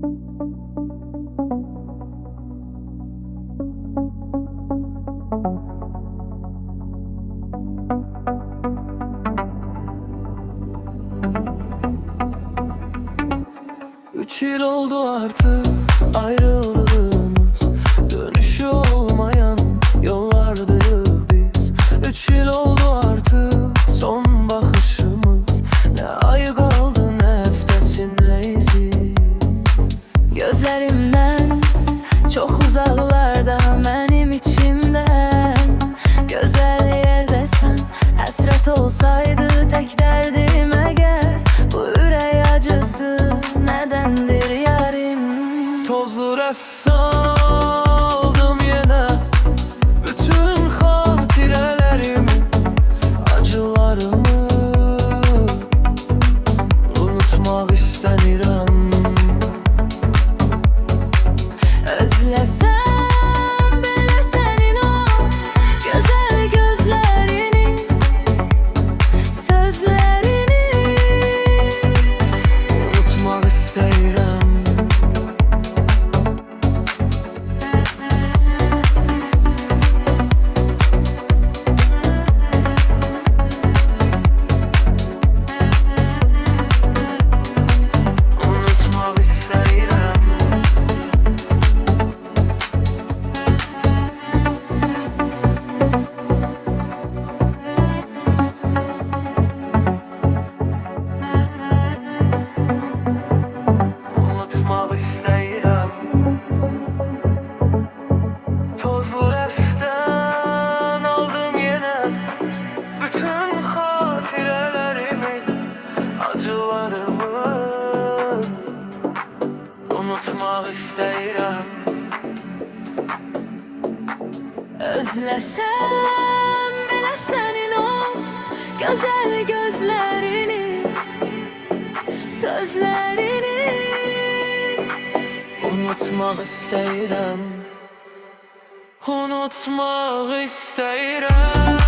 Üç yıl oldu artık ayrıldığımız, dönüşü olmayan yollardayız biz. 3 yıl oldu artık son bakışımız, ne ay kaldı nefesin neyzi. Gözlerimden çok uzaklarda, benim içimden güzel yerdesen. Hasret olsaydı tek derdim eğer, bu ürək acısı nedendir yarim? Tozlu rəf aldım yenə bütün xatirələrimi, acılarımı unutmaq istənirəm. Özlesem belə senin o güzel gözlerini, sözlerini Unutmaq istəyirəm. Unutmaq istəyirəm. Unutmaq istəyirəm. Tozlu rəfdən aldım yenə bütün xatirələrimi, acılarımı unutmaq istəyirəm. Özlesem belə senin o güzel gözlerini, sözlerini Unutmaq istəyirəm. Unutmaq istəyirəm.